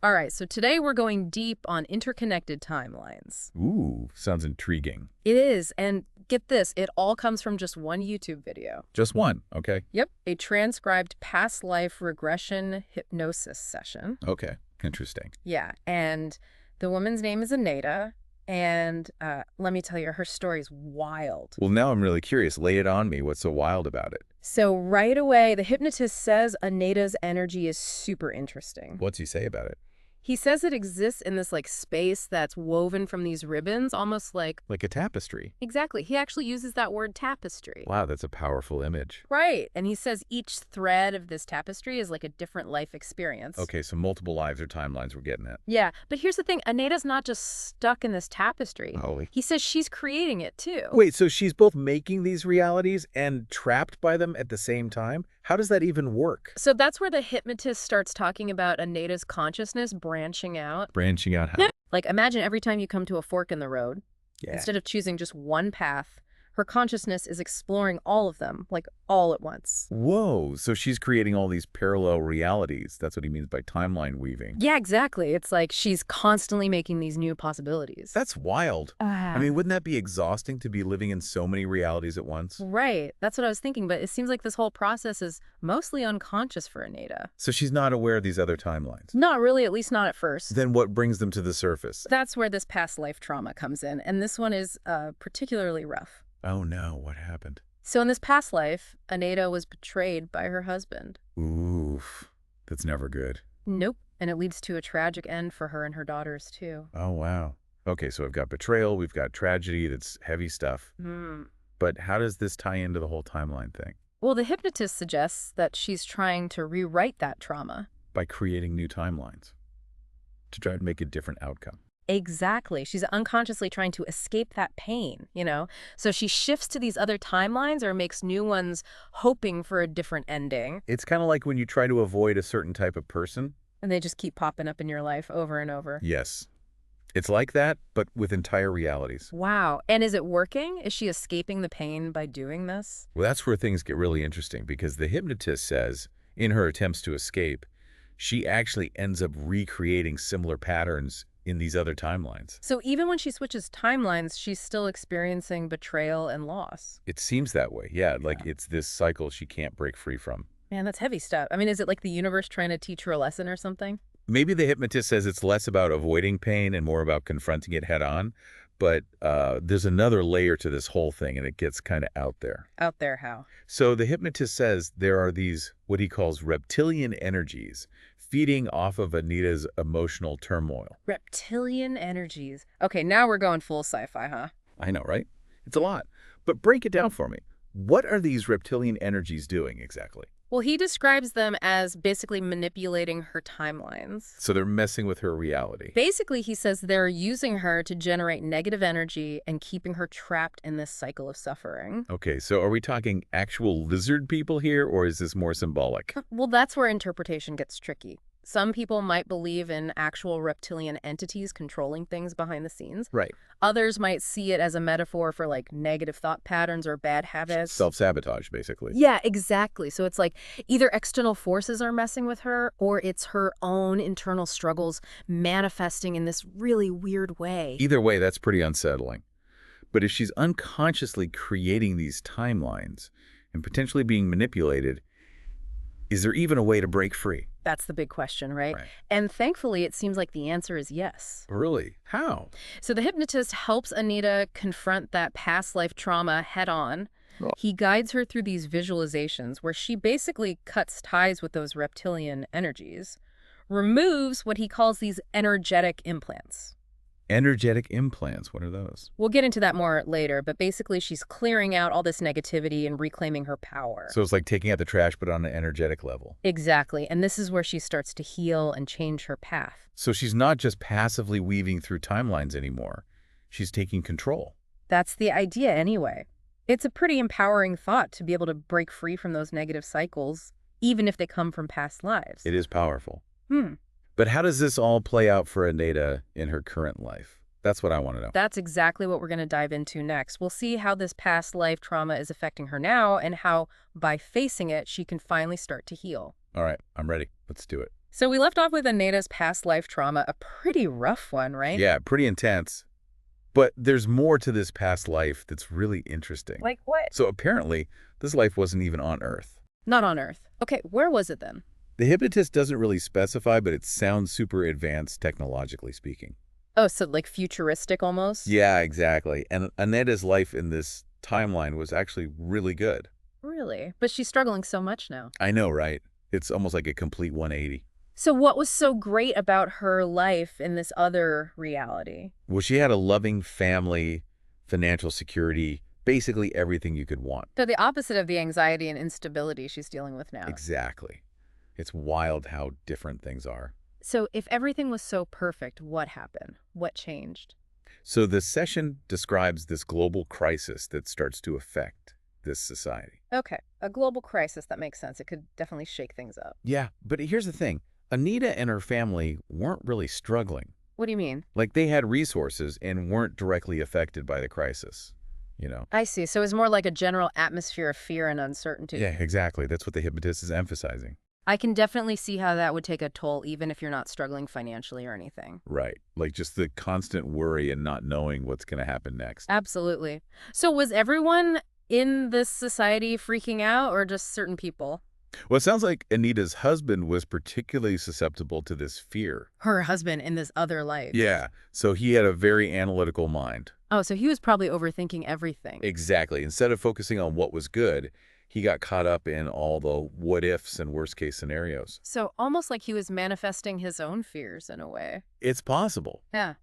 All right, so today we're going deep on interconnected timelines. Ooh, sounds intriguing. It is, and get this, it all comes from just one YouTube video. Just one, okay? Yep, a transcribed past life regression hypnosis session. Okay, interesting. Yeah, and the woman's name is Aneta, and let me tell you, her story's wild. Well, now I'm really curious. Lay it on me. What's so wild about it? So right away, the hypnotist says Aneta's energy is super interesting. What's he say about it? He says it exists in this space that's woven from these ribbons, almost like... Like a tapestry. Exactly. He actually uses that word tapestry. Wow, that's a powerful image. Right. And he says each thread of this tapestry is like a different life experience. Okay, so multiple lives or timelines we're getting at. Yeah, but here's the thing. Aneta's not just stuck in this tapestry. Oh. He says she's creating it too. Wait, so she's both making these realities and trapped by them at the same time? How does that even work? So that's where the hypnotist starts talking about Aneta's consciousness branching out. Branching out how? Like imagine every time you come to a fork in the road, Yeah. instead of choosing just one path, her consciousness is exploring all of them, like all at once. Whoa, so she's creating all these parallel realities. That's what he means by timeline weaving. Yeah, exactly. It's like she's constantly making these new possibilities. That's wild. I mean, wouldn't that be exhausting to be living in so many realities at once? Right. That's what I was thinking, but it seems like this whole process is mostly unconscious for Aneta. So she's not aware of these other timelines. Not really, at least not at first. Then what brings them to the surface? That's where this past life trauma comes in, and this one is particularly rough. Oh no, what happened? So in this past life, Aneta was betrayed by her husband. Oof, that's never good. Nope. And it leads to a tragic end for her and her daughters, too. Oh, wow. Okay, so we've got betrayal, we've got tragedy, that's heavy stuff. But how does this tie into the whole timeline thing? Well, the hypnotist suggests that she's trying to rewrite that trauma. By creating new timelines to try to make a different outcome. Exactly. She's unconsciously trying to escape that pain, you know? So she shifts to these other timelines or makes new ones hoping for a different ending. It's kind of like when you try to avoid a certain type of person. And they just keep popping up in your life over and over. Yes. It's like that, but with entire realities. Wow. And is it working? Is she escaping the pain by doing this? Well, that's where things get really interesting because the hypnotist says, in her attempts to escape, she actually ends up recreating similar patterns in these other timelines. So even when she switches timelines, she's still experiencing betrayal and loss. It seems that way. Yeah, like it's this cycle she can't break free from. Man, that's heavy stuff. I mean, is it like the universe trying to teach her a lesson or something? Maybe the hypnotist says it's less about avoiding pain and more about confronting it head on. But there's another layer to this whole thing, and it gets kind of out there. Out there how? So the hypnotist says there are these, what he calls reptilian energies, feeding off of Aneta's emotional turmoil. Reptilian energies. Okay, now we're going full sci-fi, huh? I know, right? It's a lot. But break it down for me. What are these reptilian energies doing exactly? Well, he describes them as basically manipulating her timelines. So they're messing with her reality. Basically, he says they're using her to generate negative energy and keeping her trapped in this cycle of suffering. Okay, so are we talking actual lizard people here, or is this more symbolic? Well, that's where interpretation gets tricky. Some people might believe in actual reptilian entities controlling things behind the scenes. Right. Others might see it as a metaphor for negative thought patterns or bad habits. Self-sabotage, basically. Yeah, exactly. So it's like either external forces are messing with her or it's her own internal struggles manifesting in this really weird way. Either way, that's pretty unsettling. But if she's unconsciously creating these timelines and potentially being manipulated, is there even a way to break free? That's the big question, right? And thankfully, it seems like the answer is yes. Really? How? So the hypnotist helps Aneta confront that past life trauma head on. Oh. He guides her through these visualizations where she basically cuts ties with those reptilian energies, removes what he calls these energetic implants. Energetic implants, what are those? We'll get into that more later, but basically she's clearing out all this negativity and reclaiming her power. So it's like taking out the trash, but on an energetic level. Exactly, and this is where she starts to heal and change her path. So she's not just passively weaving through timelines anymore. She's taking control. That's the idea anyway. It's a pretty empowering thought to be able to break free from those negative cycles, even if they come from past lives. It is powerful. But how does this all play out for Aneta in her current life? That's what I want to know. That's exactly what we're going to dive into next. We'll see how this past life trauma is affecting her now and how, by facing it, she can finally start to heal. All right, I'm ready. Let's do it. So we left off with Aneta's past life trauma, a pretty rough one, right? Yeah, pretty intense. But there's more to this past life that's really interesting. Like what? So apparently, this life wasn't even on Earth. Not on Earth. Okay, where was it then? The hypnotist doesn't really specify, but it sounds super advanced technologically speaking. Oh, so like futuristic almost? Yeah, exactly. And Aneta's life in this timeline was actually really good. Really? But she's struggling so much now. I know, right? It's almost like a complete 180. So what was so great about her life in this other reality? Well, she had a loving family, financial security, basically everything you could want. So the opposite of the anxiety and instability she's dealing with now. Exactly. It's wild how different things are. So if everything was so perfect, what happened? What changed? So the session describes this global crisis that starts to affect this society. Okay, a global crisis, that makes sense. It could definitely shake things up. Yeah, but here's the thing. Aneta and her family weren't really struggling. What do you mean? Like they had resources and weren't directly affected by the crisis, you know? I see. So it's more like a general atmosphere of fear and uncertainty. Yeah, exactly. That's what the hypnotist is emphasizing. I can definitely see how that would take a toll, even if you're not struggling financially or anything. Right. Like just the constant worry and not knowing what's going to happen next. Absolutely. So was everyone in this society freaking out or just certain people? Well, it sounds like Anita's husband was particularly susceptible to this fear. Her husband in this other life. Yeah. So he had a very analytical mind. Oh, so he was probably overthinking everything. Exactly. Instead of focusing on what was good, he got caught up in all the what ifs and worst case scenarios. So almost like he was manifesting his own fears in a way. It's possible. Yeah.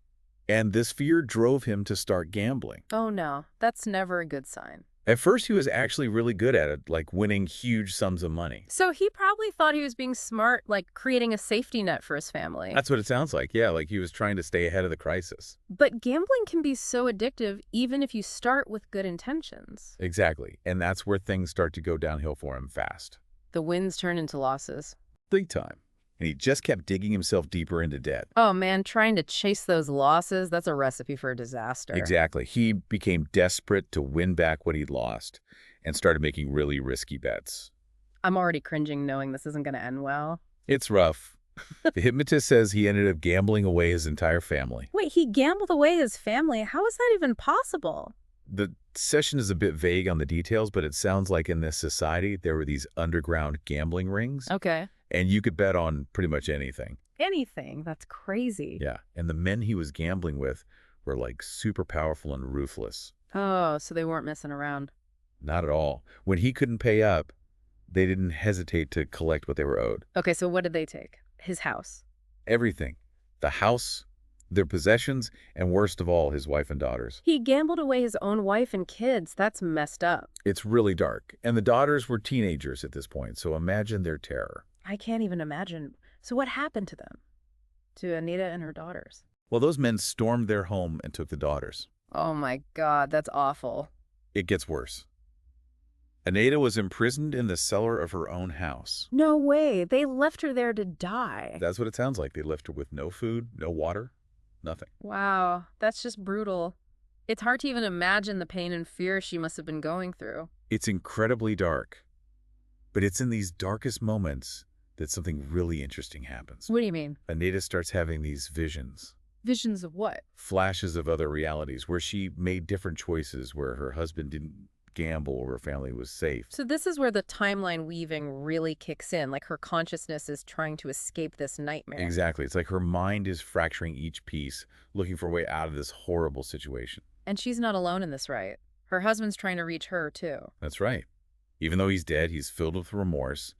And this fear drove him to start gambling. Oh no, that's never a good sign. At first, he was actually really good at it, like winning huge sums of money. So he probably thought he was being smart, like creating a safety net for his family. That's what it sounds like. Yeah, like he was trying to stay ahead of the crisis. But gambling can be so addictive even if you start with good intentions. Exactly. And that's where things start to go downhill for him fast. The wins turn into losses. Big time. And he just kept digging himself deeper into debt. Oh man, trying to chase those losses, that's a recipe for a disaster. Exactly. He became desperate to win back what he'd lost and started making really risky bets. I'm already cringing knowing this isn't going to end well. It's rough. The hypnotist says he ended up gambling away his entire family. Wait, he gambled away his family? How is that even possible? The session is a bit vague on the details, but it sounds like in this society, there were these underground gambling rings. Okay. And you could bet on pretty much anything. Anything? That's crazy. Yeah. And the men he was gambling with were like super powerful and ruthless. Oh, so they weren't messing around. Not at all. When he couldn't pay up, they didn't hesitate to collect what they were owed. Okay, so what did they take? His house. Everything. The house, their possessions, and worst of all, his wife and daughters. He gambled away his own wife and kids. That's messed up. It's really dark. And the daughters were teenagers at this point, so imagine their terror. I can't even imagine. So what happened to them? To Aneta and her daughters? Well, those men stormed their home and took the daughters. Oh my God, that's awful. It gets worse. Aneta was imprisoned in the cellar of her own house. No way. They left her there to die. That's what it sounds like. They left her with no food, no water, nothing. Wow, that's just brutal. It's hard to even imagine the pain and fear she must have been going through. It's incredibly dark. But it's in these darkest moments that something really interesting happens. What do you mean? Aneta starts having these visions. Visions of what? Flashes of other realities where she made different choices, where her husband didn't gamble or her family was safe. So this is where the timeline weaving really kicks in, like her consciousness is trying to escape this nightmare. Exactly. It's like her mind is fracturing each piece, looking for a way out of this horrible situation. And she's not alone in this, right? Her husband's trying to reach her, too. That's right. Even though he's dead, he's filled with remorse,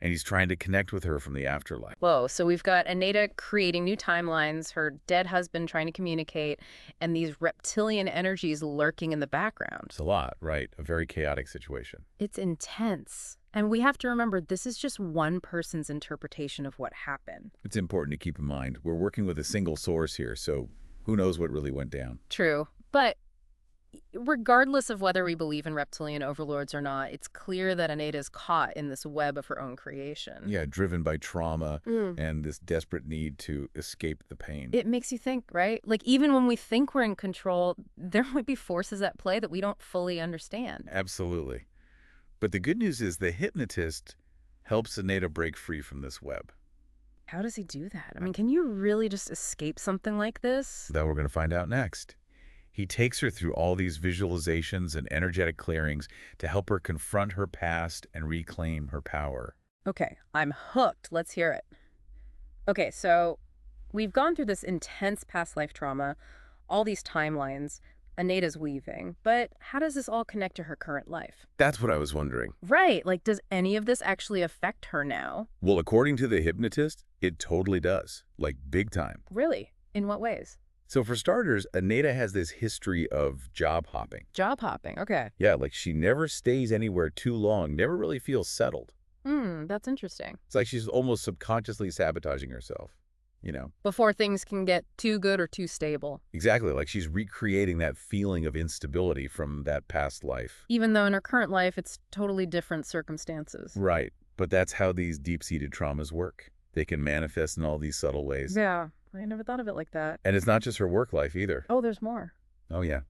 and he's trying to connect with her from the afterlife. Whoa, so we've got Aneta creating new timelines, her dead husband trying to communicate, and these reptilian energies lurking in the background. It's a lot, right? A very chaotic situation. It's intense. And we have to remember, this is just one person's interpretation of what happened. It's important to keep in mind. We're working with a single source here, so who knows what really went down. True. But regardless of whether we believe in reptilian overlords or not, it's clear that Aneta is caught in this web of her own creation. Yeah, driven by trauma and this desperate need to escape the pain. It makes you think, right? Like, even when we think we're in control, there might be forces at play that we don't fully understand. Absolutely. But the good news is the hypnotist helps Aneta break free from this web. How does he do that? I mean, can you really just escape something like this? That we're going to find out next. He takes her through all these visualizations and energetic clearings to help her confront her past and reclaim her power. Okay, I'm hooked. Let's hear it. Okay, so we've gone through this intense past life trauma, all these timelines, Aneta's weaving, but how does this all connect to her current life? That's what I was wondering. Right, like does any of this actually affect her now? Well, according to the hypnotist, it totally does, like big time. Really? In what ways? So for starters, Aneta has this history of job hopping. Job hopping, okay. Yeah, like she never stays anywhere too long, never really feels settled. That's interesting. It's like she's almost subconsciously sabotaging herself. Before things can get too good or too stable. Exactly, like she's recreating that feeling of instability from that past life. Even though in her current life, it's totally different circumstances. Right, but that's how these deep-seated traumas work. They can manifest in all these subtle ways. Yeah, I never thought of it like that. And it's not just her work life either. Oh, there's more. Oh, yeah.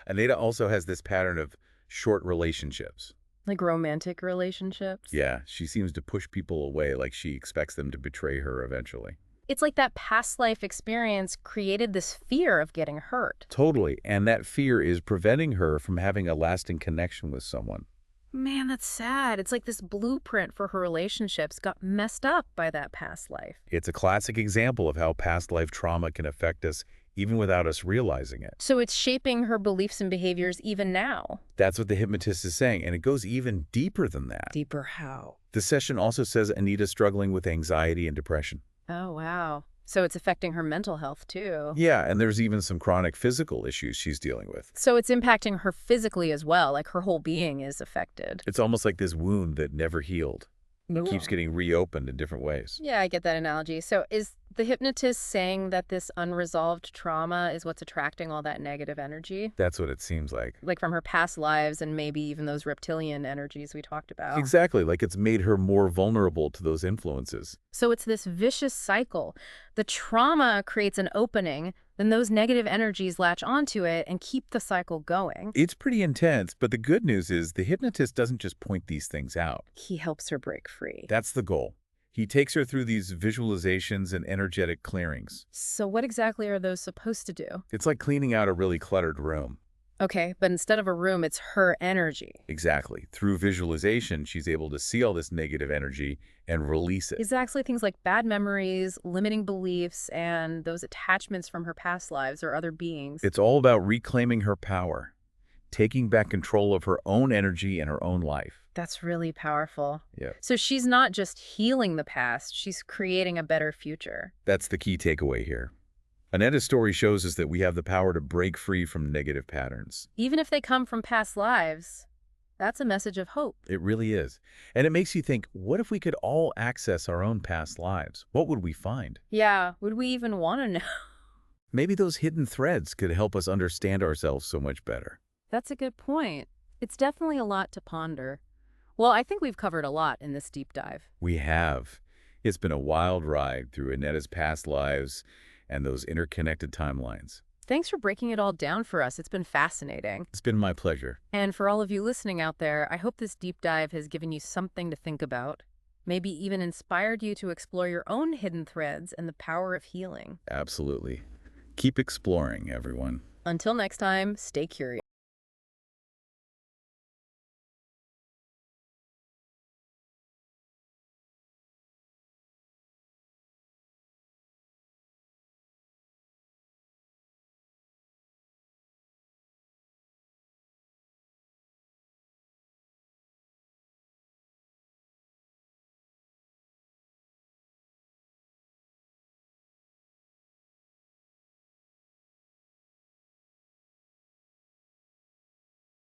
Aneta also has this pattern of short relationships. Like romantic relationships? Yeah, she seems to push people away like she expects them to betray her eventually. It's like that past life experience created this fear of getting hurt. Totally, and that fear is preventing her from having a lasting connection with someone. Man, that's sad. It's like this blueprint for her relationships got messed up by that past life. It's a classic example of how past life trauma can affect us even without us realizing it. So it's shaping her beliefs and behaviors even now. That's what the hypnotist is saying, and it goes even deeper than that. Deeper how? The session also says Aneta's struggling with anxiety and depression. Oh, wow. So it's affecting her mental health, too. Yeah, and there's even some chronic physical issues she's dealing with. So it's impacting her physically as well, like her whole being is affected. It's almost like this wound that never healed. It keeps getting reopened in different ways. Yeah, I get that analogy. So is the hypnotist saying that this unresolved trauma is what's attracting all that negative energy? That's what it seems like. Like from her past lives and maybe even those reptilian energies we talked about. Exactly, like it's made her more vulnerable to those influences. So it's this vicious cycle. The trauma creates an opening, then those negative energies latch onto it and keep the cycle going. It's pretty intense, but the good news is the hypnotist doesn't just point these things out. He helps her break free. That's the goal. He takes her through these visualizations and energetic clearings. So what exactly are those supposed to do? It's like cleaning out a really cluttered room. Okay, but instead of a room, it's her energy. Exactly. Through visualization, she's able to see all this negative energy and release it. Exactly, things like bad memories, limiting beliefs, and those attachments from her past lives or other beings. It's all about reclaiming her power, taking back control of her own energy and her own life. That's really powerful. Yeah. So she's not just healing the past, she's creating a better future. That's the key takeaway here. Aneta's story shows us that we have the power to break free from negative patterns. Even if they come from past lives, that's a message of hope. It really is. And it makes you think, what if we could all access our own past lives? What would we find? Yeah, would we even want to know? Maybe those hidden threads could help us understand ourselves so much better. That's a good point. It's definitely a lot to ponder. Well, I think we've covered a lot in this deep dive. We have. It's been a wild ride through Aneta's past lives and those interconnected timelines. Thanks for breaking it all down for us. It's been fascinating. It's been my pleasure. And for all of you listening out there, I hope this deep dive has given you something to think about, maybe even inspired you to explore your own hidden threads and the power of healing. Absolutely. Keep exploring, everyone. Until next time, stay curious.